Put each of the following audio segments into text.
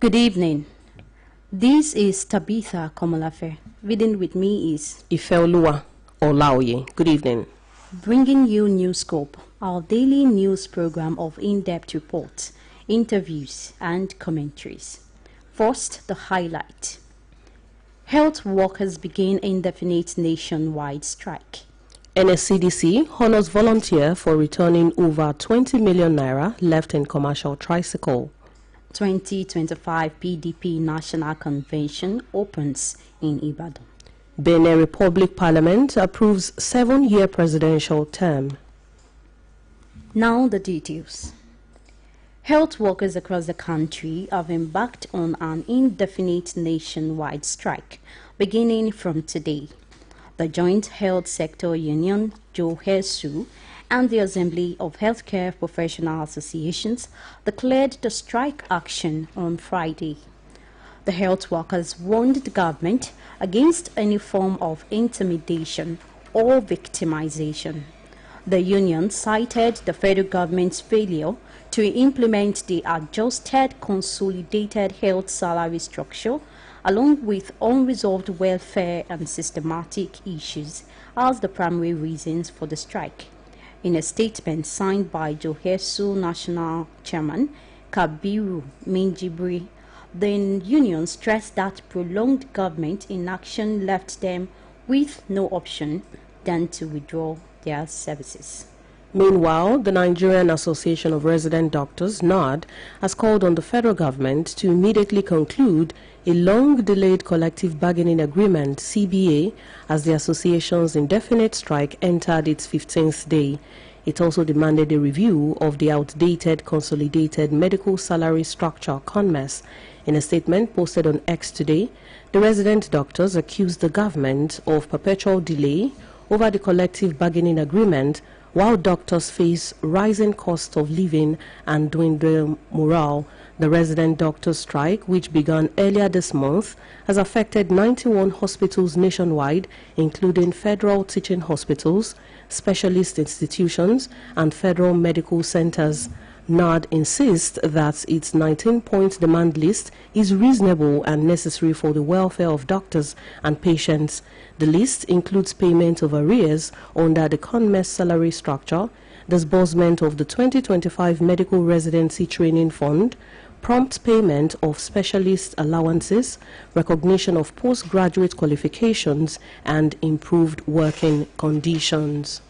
Good evening. This is Tabitha Komolafe. Reading with me is Oluyole. Good evening. Bringing you Newscope, our daily news program of in-depth reports, interviews, and commentaries. First, the highlight. Health workers begin indefinite nationwide strike. NSCDC honors volunteer for returning over 20 million naira left in commercial tricycle. 2025 PDP National Convention opens in Ibadan. Benin Republic Parliament approves 7-year presidential term. Now the details. Health workers across the country have embarked on an indefinite nationwide strike beginning from today. The Joint Health Sector Union, JOHESU, and the Assembly of Healthcare Professional Associations declared the strike action on Friday. The health workers warned the government against any form of intimidation or victimization. The union cited the federal government's failure to implement the adjusted consolidated health salary structure along with unresolved welfare and systematic issues as the primary reasons for the strike. In a statement signed by JOHESU National Chairman Kabiru Minjibri, the union stressed that prolonged government inaction left them with no option than to withdraw their services. Meanwhile, the Nigerian Association of Resident Doctors, NARD, has called on the federal government to immediately conclude a long-delayed collective bargaining agreement, CBA, as the association's indefinite strike entered its 15th day. It also demanded a review of the outdated Consolidated Medical Salary Structure, CONMES. In a statement posted on X today, the resident doctors accused the government of perpetual delay over the collective bargaining agreement, while doctors face rising cost of living and dwindling morale. The resident doctors' strike, which began earlier this month, has affected 91 hospitals nationwide, including federal teaching hospitals, specialist institutions, and federal medical centers. NARD insists that its 19-point demand list is reasonable and necessary for the welfare of doctors and patients. The list includes payment of arrears under the CONMES salary structure, disbursement of the 2025 Medical Residency Training Fund, prompt payment of specialist allowances, recognition of postgraduate qualifications, and improved working conditions.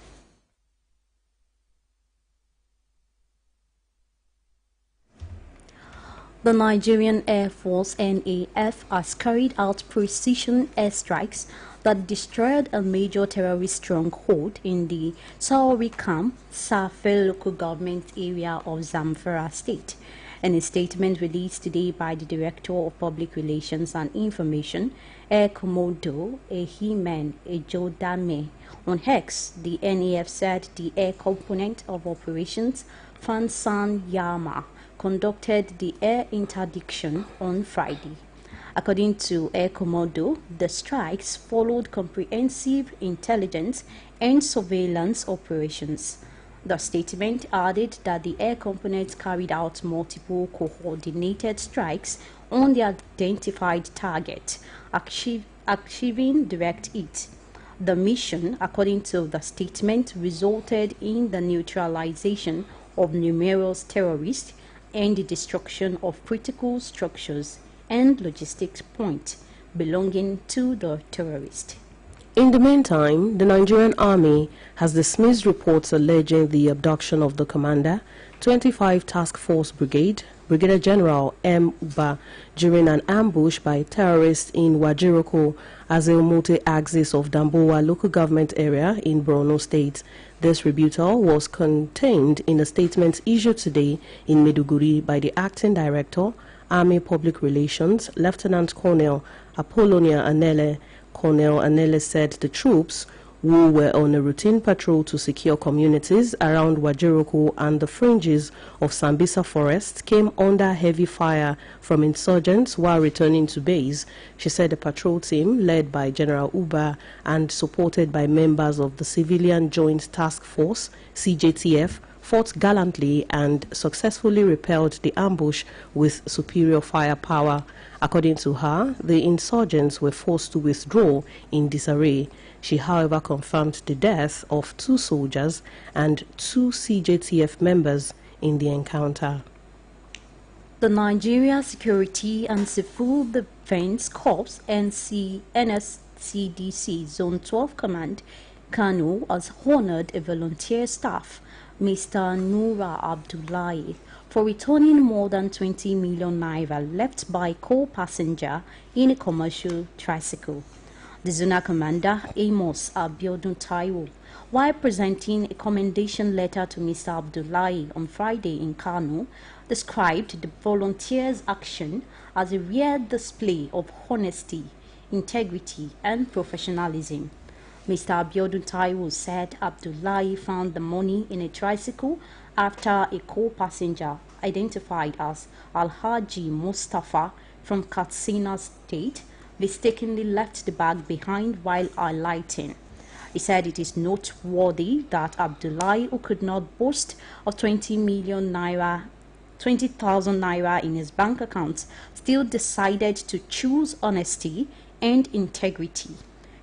The Nigerian Air Force (NAF) has carried out precision airstrikes that destroyed a major terrorist stronghold in the Saori Camp, Safe local government area of Zamfara State. In a statement released today by the Director of Public Relations and Information, Air Commodore Ehimen Ejodame, on X, the NAF said the air component of operations Fansan Yama conducted the air interdiction on Friday. According to Air Commodore, the strikes followed comprehensive intelligence and surveillance operations. The statement added that the air components carried out multiple coordinated strikes on the identified target, achieving direct hit. The mission, according to the statement, resulted in the neutralization of numerous terrorists and the destruction of critical structures and logistics points belonging to the terrorists. In the meantime, the Nigerian Army has dismissed reports alleging the abduction of the commander, 25 Task Force Brigade, Brigadier General M. Uba, during an ambush by terrorists in Wajiroko, Azeomote axis of Damboa local government area in Borno State. This rebuttal was contained in a statement issued today in Maiduguri by the Acting Director, Army Public Relations, Lieutenant Colonel Apollonia Anele. Colonel Anele said the troops, who were on a routine patrol to secure communities around Wajiroko and the fringes of Sambisa Forest, came under heavy fire from insurgents while returning to base. She said the patrol team, led by General Uba and supported by members of the Civilian Joint Task Force, CJTF, fought gallantly and successfully repelled the ambush with superior firepower. According to her, the insurgents were forced to withdraw in disarray. She, however, confirmed the death of 2 soldiers and 2 CJTF members in the encounter. The Nigeria Security and Civil Defense Corps NSCDC Zone 12 Command Kano has honored a volunteer staff, Mr. Nura Abdullahi, for returning more than 20 million naira left by co-passenger in a commercial tricycle. The Zonal Commander, Amos Abiodun Taiwo, while presenting a commendation letter to Mr. Abdullahi on Friday in Kano, described the volunteers' action as a rare display of honesty, integrity, and professionalism. Mr. Abiodun Taiwo said Abdullahi found the money in a tricycle after a co-passenger identified as Alhaji Mustafa from Katsina State mistakenly left the bag behind while alighting. He said it is noteworthy that Abdullahi, who could not boast of 20,000 naira in his bank account, still decided to choose honesty and integrity.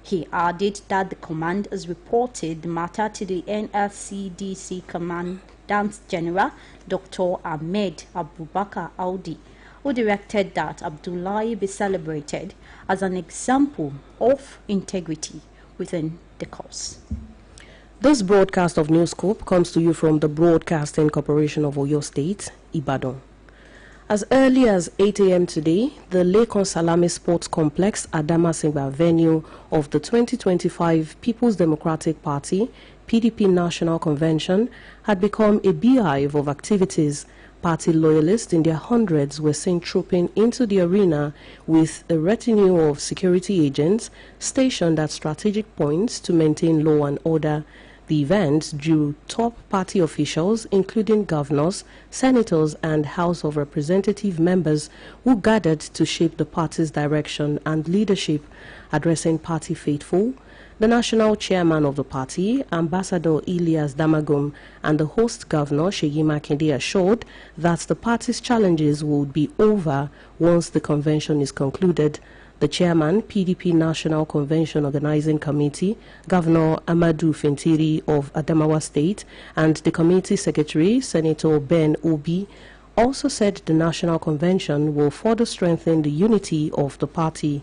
He added that the command has reported the matter to the NSCDC Commandant General, Dr. Ahmed Abubakar Audi, who directed that Abdullahi be celebrated as an example of integrity within the corps. This broadcast of Newscope comes to you from the Broadcasting Corporation of Oyo State, Ibadan. As early as 8 a.m. today, the Lekon Salami Sports Complex at Damasinga venue of the 2025 People's Democratic Party PDP National Convention had become a beehive of activities. Party loyalists in their hundreds were seen trooping into the arena with a retinue of security agents stationed at strategic points to maintain law and order. The event drew top party officials, including governors, senators, and House of Representative members who gathered to shape the party's direction and leadership. Addressing party faithful, the national chairman of the party, Ambassador Ilyas Damagum, and the host governor, Seyi Makinde, assured that the party's challenges would be over once the convention is concluded. The chairman, PDP National Convention Organizing Committee, Governor Amadou Fintiri of Adamawa State, and the committee secretary, Senator Ben Obi, also said the National Convention will further strengthen the unity of the party.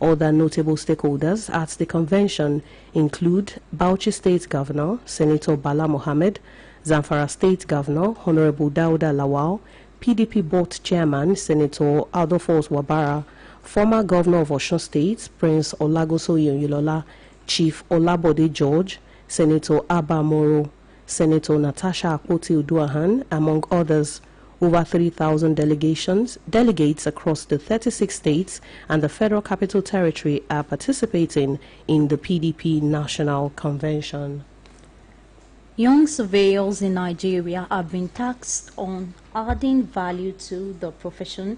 Other notable stakeholders at the convention include Bauchi State Governor, Senator Bala Mohammed, Zamfara State Governor, Honorable Dauda Lawal, PDP Board Chairman, Senator Adolphus Wabara, former Governor of Osun State, Prince Oluyole, Chief Olabode George, Senator Abba Moro, Senator Natasha Akpoti-Uduaghan, among others. Over 3,000 delegates across the 36 states and the Federal Capital Territory are participating in the PDP National Convention. Young surveyors in Nigeria have been tasked on adding value to the profession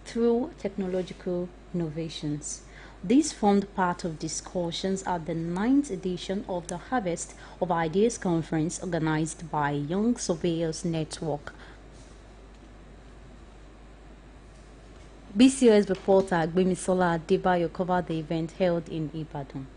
through technological innovations. This formed part of discussions at the 9th edition of the Harvest of Ideas Conference organized by Young Surveyors Network. BCOS reporter Gbemisola Adebayo covered the event held in Ibadan.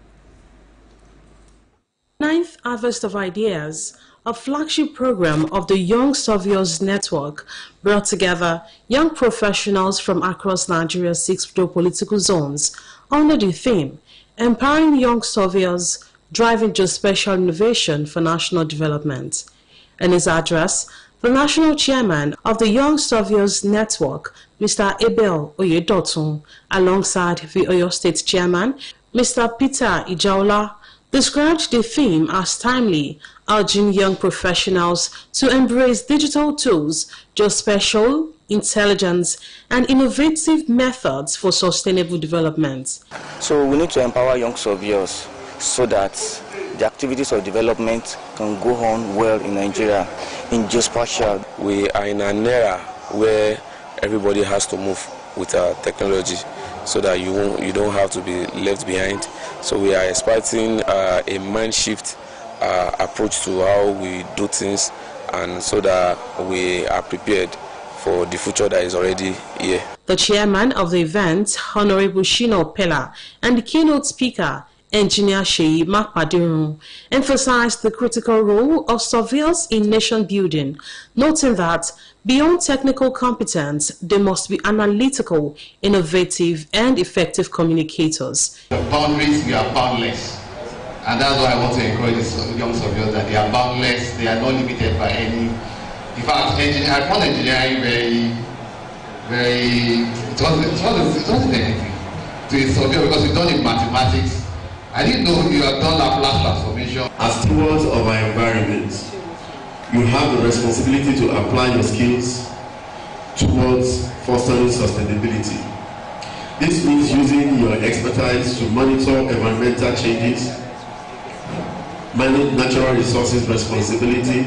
9th Harvest of Ideas, a flagship program of the Young Surveyors Network, brought together young professionals from across Nigeria's 6 geopolitical zones under the theme, Empowering Young Surveyors, Driving Geospatial Innovation for National Development. In his address, the national chairman of the Young Surveyors Network, Mr. Abel Oyedotun, alongside the Oyo State chairman, Mr. Peter Ijaola, described the theme as timely, urging young professionals to embrace digital tools, geospatial, intelligence, and innovative methods for sustainable development. So we need to empower young surveyors so that the activities of development can go on well in Nigeria. In geospatial, we are in an era where everybody has to move with technology so that you don't have to be left behind. So we are expecting a mind shift approach to how we do things and so that we are prepared for the future that is already here. The chairman of the event, Honorable Shino Pella, and the keynote speaker, Engineer Sheyi Makpadirun, emphasized the critical role of surveyors in nation building, noting that beyond technical competence, they must be analytical, innovative, and effective communicators. The boundaries, we are boundless. And that's why I want to encourage these young surveyors that they are boundless, they are not limited by any. In fact, I found engineering it wasn't anything to a surveyor because we've done in mathematics. I didn't know you have done Laplace transformation. As stewards of our environment, you have the responsibility to apply your skills towards fostering sustainability. This means using your expertise to monitor environmental changes, manage natural resources responsibility,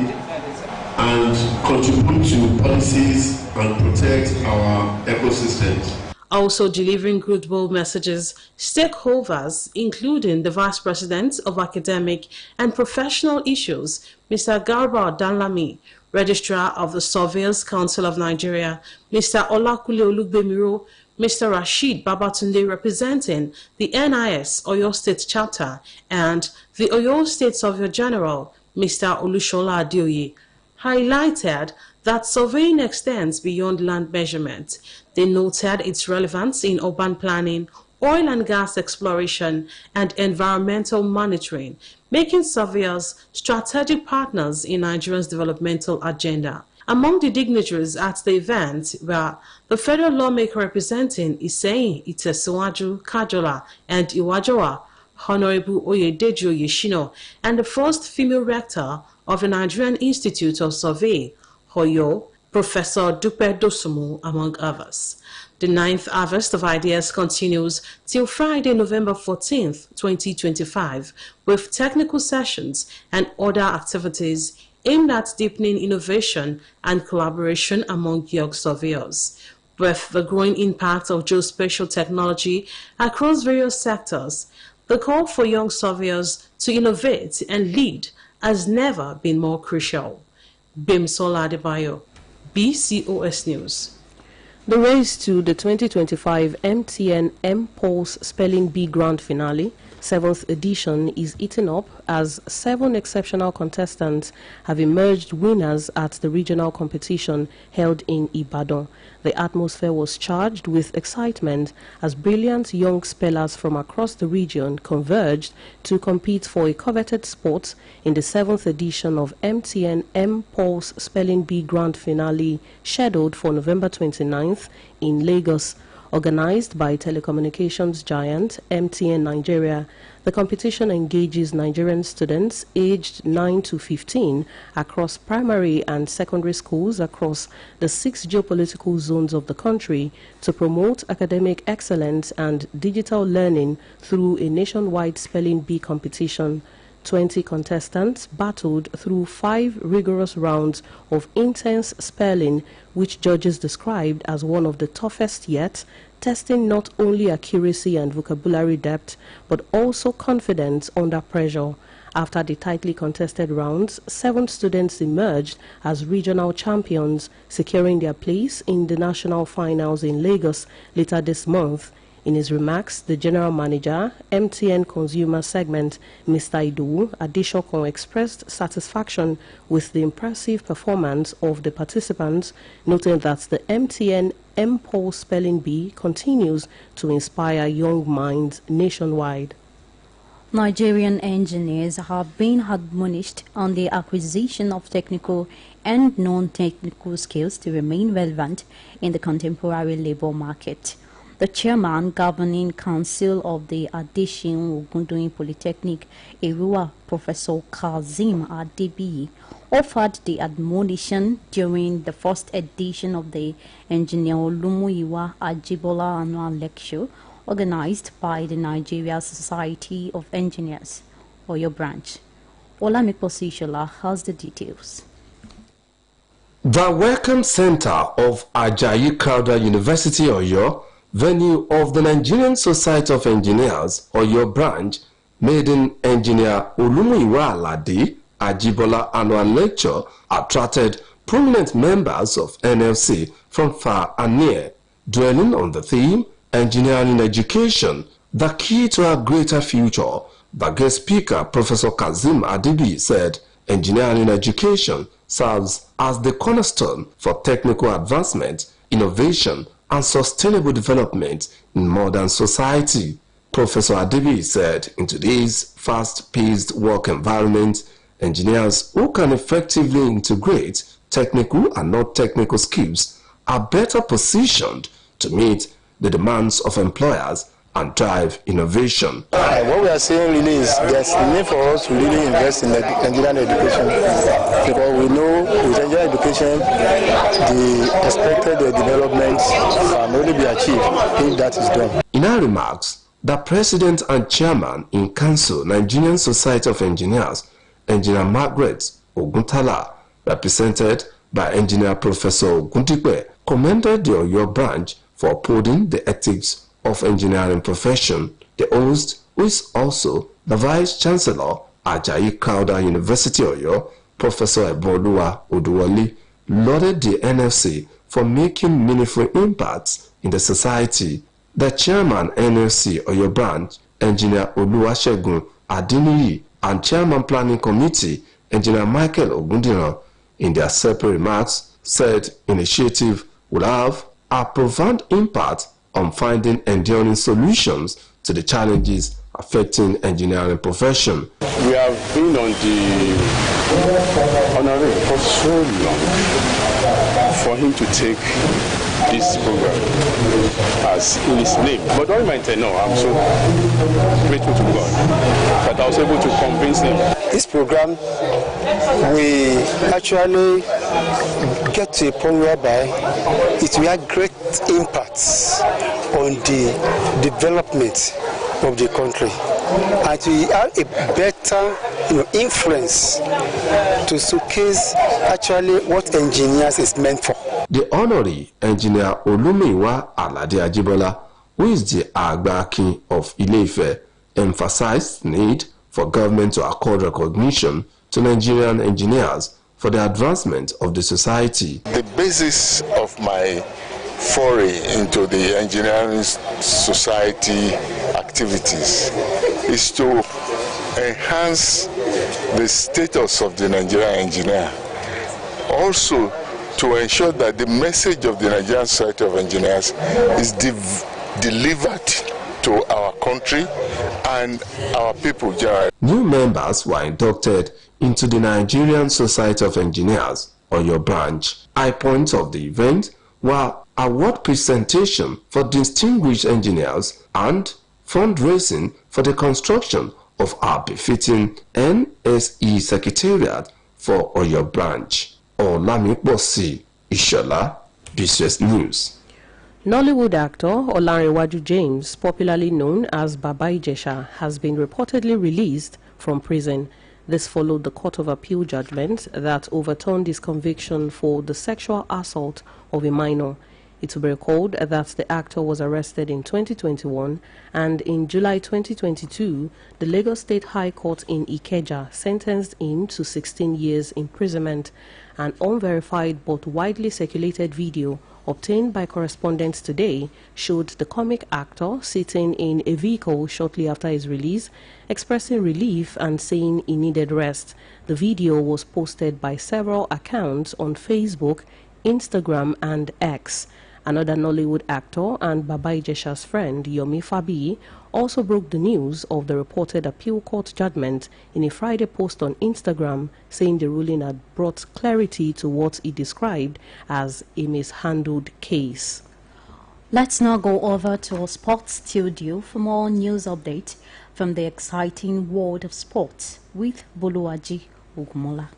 and contribute to policies and protect our ecosystems. Also delivering goodwill messages, stakeholders, including the Vice President of Academic and Professional Issues, Mr. Garba Danlami, Registrar of the Surveyors Council of Nigeria, Mr. Oluyole, Mr. Rashid Babatunde representing the NIS Oyo State Chapter, and the Oyo State Surveyor General, Mr. Oluyole, highlighted that surveying extends beyond land measurement. They noted its relevance in urban planning, oil and gas exploration, and environmental monitoring, making surveyors strategic partners in Nigeria's developmental agenda. Among the dignitaries at the event were the federal lawmaker representing Iseyin, Itesiwaju, Kajola, and Iwajowa, Honorable Oyedeji Oyeshino, and the first female rector of the Nigerian Institute of Survey, Oyo, Professor Dupe Dosumu, among others. The 9th Harvest of Ideas continues till Friday, November 14th, 2025, with technical sessions and other activities aimed at deepening innovation and collaboration among young surveyors. With the growing impact of geospatial technology across various sectors, the call for young surveyors to innovate and lead has never been more crucial. Bimsola Adebayo, BCOS News. The race to the 2025 MTN M-Pulse Spelling Bee Grand Finale, 7th edition, is eaten up as 7 exceptional contestants have emerged winners at the regional competition held in Ibadan. The atmosphere was charged with excitement as brilliant young spellers from across the region converged to compete for a coveted spot in the 7th edition of MTN M-Pulse Spelling Bee Grand Finale, scheduled for November 29th in Lagos. Organized by telecommunications giant MTN Nigeria, the competition engages Nigerian students aged 9 to 15 across primary and secondary schools across the 6 geopolitical zones of the country to promote academic excellence and digital learning through a nationwide spelling bee competition. 20 contestants battled through 5 rigorous rounds of intense spelling, which judges described as one of the toughest yet, testing not only accuracy and vocabulary depth, but also confidence under pressure. After the tightly contested rounds, 7 students emerged as regional champions, securing their place in the national finals in Lagos later this month. In his remarks, the General Manager, MTN Consumer Segment, Mr. Idu Adeshokon, expressed satisfaction with the impressive performance of the participants, noting that the MTN M-Pulse Spelling Bee continues to inspire young minds nationwide. Nigerian engineers have been admonished on the acquisition of technical and non-technical skills to remain relevant in the contemporary labor market. The chairman, Governing Council of the Adeshin Ogundoyin Polytechnic, Erua, Professor Kazim Adebiyi, offered the admonition during the first edition of the Engineer Olumuyiwa Ajibola Annual Lecture, organized by the Nigeria Society of Engineers, Oyo Branch. Olamipo Sishola has the details. The Welcome Center of Ajayi Crowther University, Oyo, venue of the Nigerian Society of Engineers, Oyo Branch, made in Engineer Olumuyiwa Alade Ajibola annual lecture attracted prominent members of NLC from far and near, dwelling on the theme, Engineering Education, the key to a greater future. The guest speaker, Professor Kazim Adibi, said engineering education serves as the cornerstone for technical advancement, innovation, and sustainable development in modern society. Professor Adibi said in today's fast-paced work environment, engineers who can effectively integrate technical and non-technical skills are better positioned to meet the demands of employers and drive innovation. What we are saying really is there's a need for us to really invest in engineering education, because we know with engineering education the expected developments can only be achieved if that is done. In her remarks, the President and Chairman in Council, Nigerian Society of Engineers, Engineer Margaret Oguntala, represented by Engineer Professor Ogundipe, commended the Oyo branch for upholding the ethics of engineering profession. The host, who is also the Vice Chancellor at Ajayi Crowther University Oyo, Professor Oluyole Odewale, lauded the NFC for making meaningful impacts in the society. The Chairman NFC Oyo branch, Engineer Oluwasegun Adeniyi, and Chairman Planning Committee, Engineer Michael Ogundiran, in their separate remarks, said initiative will have a profound impact on finding enduring solutions to the challenges affecting engineering profession. We have been on the honorary for so long for him to take this program as in his name. But during my tenure, I'm so grateful to God that I was able to convince him. This program, we actually get to a point whereby it will have great impacts on the development of the country, and we have a better influence to showcase actually what engineers is meant for. The honorary Engineer Olumiwa Alade Ajibola, who is the Agba-Akin of Ile-Ife, emphasized the need for government to accord recognition to Nigerian engineers for the advancement of the society. The basis of my foray into the engineering society activities is to enhance the status of the Nigerian engineer. Also, to ensure that the message of the Nigerian Society of Engineers is delivered to our country and our people generally. New members were inducted into the Nigerian Society of Engineers, Oyo branch. High points of the event were award presentation for distinguished engineers and fundraising for the construction of our befitting NSE Secretariat for Oyo branch. Olamiposi Ishola, BCS News. Nollywood actor Olanrewaju James, popularly known as Baba Ijesha, has been reportedly released from prison. This followed the Court of Appeal judgment that overturned his conviction for the sexual assault of a minor. It will be recalled that the actor was arrested in 2021, and in July 2022, the Lagos State High Court in Ikeja sentenced him to 16 years imprisonment. An unverified but widely circulated video obtained by correspondents today showed the comic actor sitting in a vehicle shortly after his release, expressing relief and saying he needed rest. The video was posted by several accounts on Facebook, Instagram, and X. Another Nollywood actor and Baba Ijesha's friend, Yomi Fabi, also broke the news of the reported appeal court judgment in a Friday post on Instagram, saying the ruling had brought clarity to what he described as a mishandled case. Let's now go over to our sports studio for more news updates from the exciting world of sports with Boluwaji Ogumola.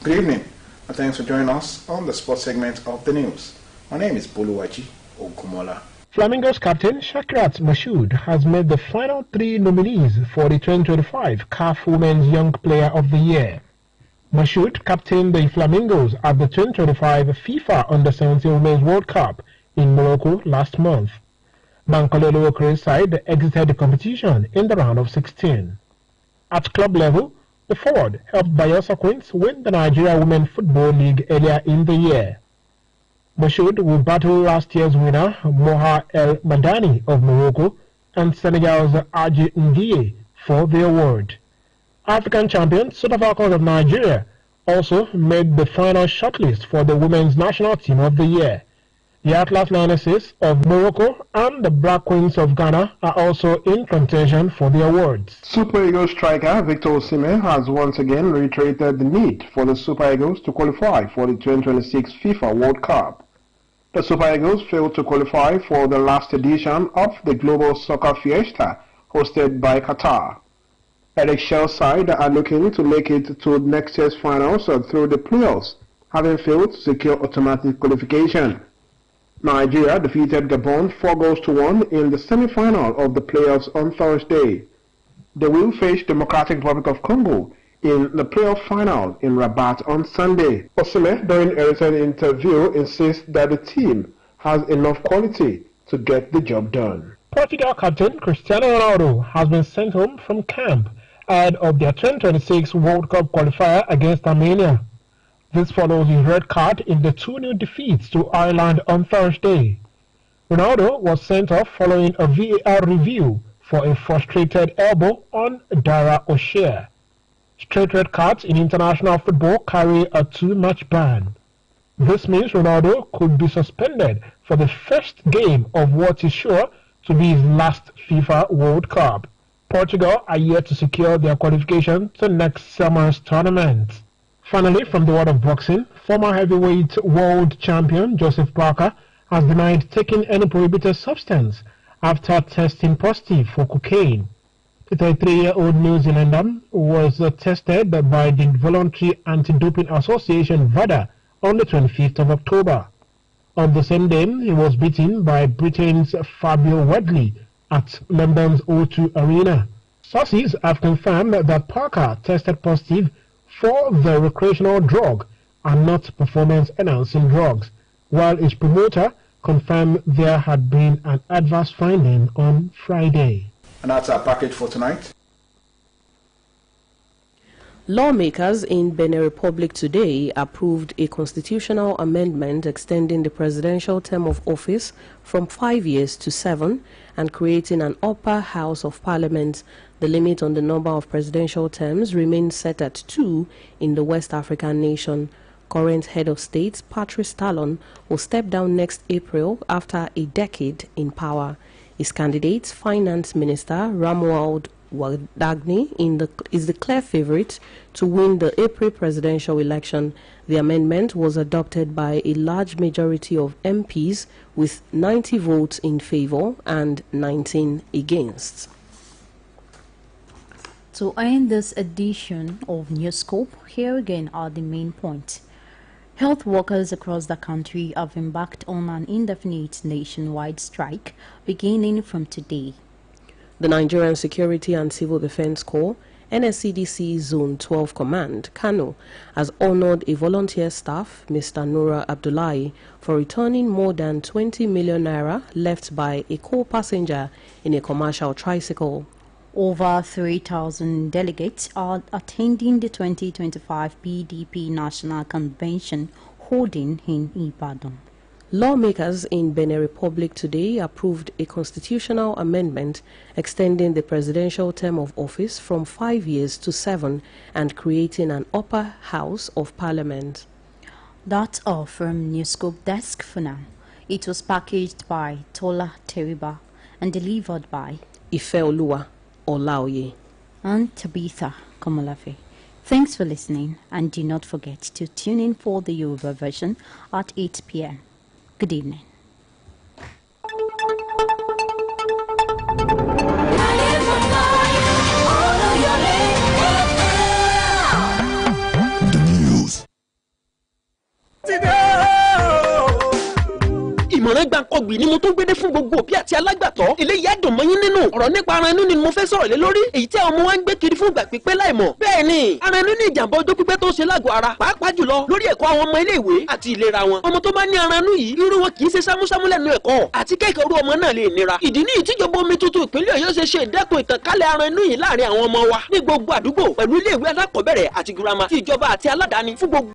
Good evening, and thanks for joining us on the sports segment of the news. My name is Boluwaji Ogumola. Flamingos captain Shakrat Mashood has made the final 3 nominees for the 2025 CAF Women's Young Player of the Year. Mashood captained the Flamingos at the 2025 FIFA Under-17 Women's World Cup in Morocco last month. Mankololo Okre's side exited the competition in the round of 16. At club level, The forward helped Bayelsa Queens win the Nigeria Women Football League earlier in the year. Mashoud will battle last year's winner Moha El Madani of Morocco and Senegal's Aji Ndiye for the award. African champion Super Falcons of Nigeria also made the final shortlist for the Women's National Team of the Year. The Atlas Lionesses of Morocco and the Black Queens of Ghana are also in contention for the awards. Super Eagles striker Victor Osimhen has once again reiterated the need for the Super Eagles to qualify for the 2026 FIFA World Cup. The Super Eagles failed to qualify for the last edition of the Global Soccer Fiesta hosted by Qatar. Eric Shell's side are looking to make it to next year's finals through the playoffs, having failed to secure automatic qualification. Nigeria defeated Gabon 4-1 in the semi-final of the playoffs on Thursday. They will face Democratic Republic of Congo in the playoff final in Rabat on Sunday. Osimhen, during a recent interview, insists that the team has enough quality to get the job done. Portugal captain Cristiano Ronaldo has been sent home from camp ahead of their 2026 World Cup qualifier against Armenia. This follows his red card in the 2-0 defeats to Ireland on Thursday. Ronaldo was sent off following a VAR review for a frustrated elbow on Dara O'Shea. Straight red cards in international football carry a 2-match ban. This means Ronaldo could be suspended for the first game of what is sure to be his last FIFA World Cup. Portugal are yet to secure their qualification to next summer's tournament. Finally, from the world of boxing, former heavyweight world champion Joseph Parker has denied taking any prohibited substance after testing positive for cocaine. The 33-year-old New Zealander was tested by the Voluntary Anti-Doping Association (VADA) on the 25th of October. On the same day, he was beaten by Britain's Fabio Wadley at London's O2 Arena. Sources have confirmed that Parker tested positive for the recreational drug and not performance-enhancing drugs, while his promoter confirmed there had been an adverse finding on Friday. And that's our package for tonight. Lawmakers in Benin Republic today approved a constitutional amendment extending the presidential term of office from 5 years to 7 and creating an upper house of parliament. The limit on the number of presidential terms remains set at 2 in the West African nation. Current head of state Patrice Talon will step down next April after a decade in power. His candidate, Finance Minister Ramuald Wadagni, is the clear favorite to win the April presidential election. The amendment was adopted by a large majority of MPs with 90 votes in favor and 19 against. To end this edition of Newscope, here again are the main points. Health workers across the country have embarked on an indefinite nationwide strike beginning from today. The Nigerian Security and Civil Defense Corps, NSCDC Zone 12 Command, Kano, has honored a volunteer staff, Mr. Nura Abdullahi, for returning more than 20 million naira left by a co-passenger in a commercial tricycle. Over 3,000 delegates are attending the 2025 PDP National Convention holding in Ibadan. Lawmakers in Benin Republic today approved a constitutional amendment extending the presidential term of office from 5 years to 7 and creating an upper house of parliament. That's all from Newscope Desk for now. It was packaged by Tola Teriba and delivered by Oluyole and Tabitha Komolafe. Thanks for listening, and do not forget to tune in for the Yoruba version at 8 p.m. Good evening. The news. ìmọ̀ràn gbàǹkọ̀gbì ni mo tún gbédé fún gbogbo òbí àti alágbàtọ́ eléyìí á dùn mọ́ yín nínú ọ̀rọ̀ nípa ara inú ni mo fẹ́ sọ̀rọ̀ lé lórí èyí tí ọmọ wa ń gbé kiri fún ìgbà pípẹ́ láìmọ̀ bẹ́ẹ̀ ni ara inú ní ìjàmbá ọjọ́ pípẹ́ tó ń ṣe lágọ̀ọ́ ara pàápàá jùlọ lórí ẹ̀kọ́ àwọn ọmọ ilé ìwé àti ìlera wọn ọmọ tó bá ní ara inú yìí irú wọn kì í ṣe sámúsámú lẹ́nu ẹ̀kọ́ àti kẹ́kọ̀ọ́ irú ọmọ náà lè nira ìdí ní ìtìjọba omi tuntun ìpínlẹ̀ Ọ̀yọ́ ṣe ìdẹ́kun ìtànkálẹ̀ ara inú yìí láàrin àwọn ọmọ wa ní gbogbo àdúgbò pẹ̀lú ilé ìwé alákọ̀ọ́bẹ̀rẹ̀ àti girama ti ìjọba àti aládàáni fún gbogbo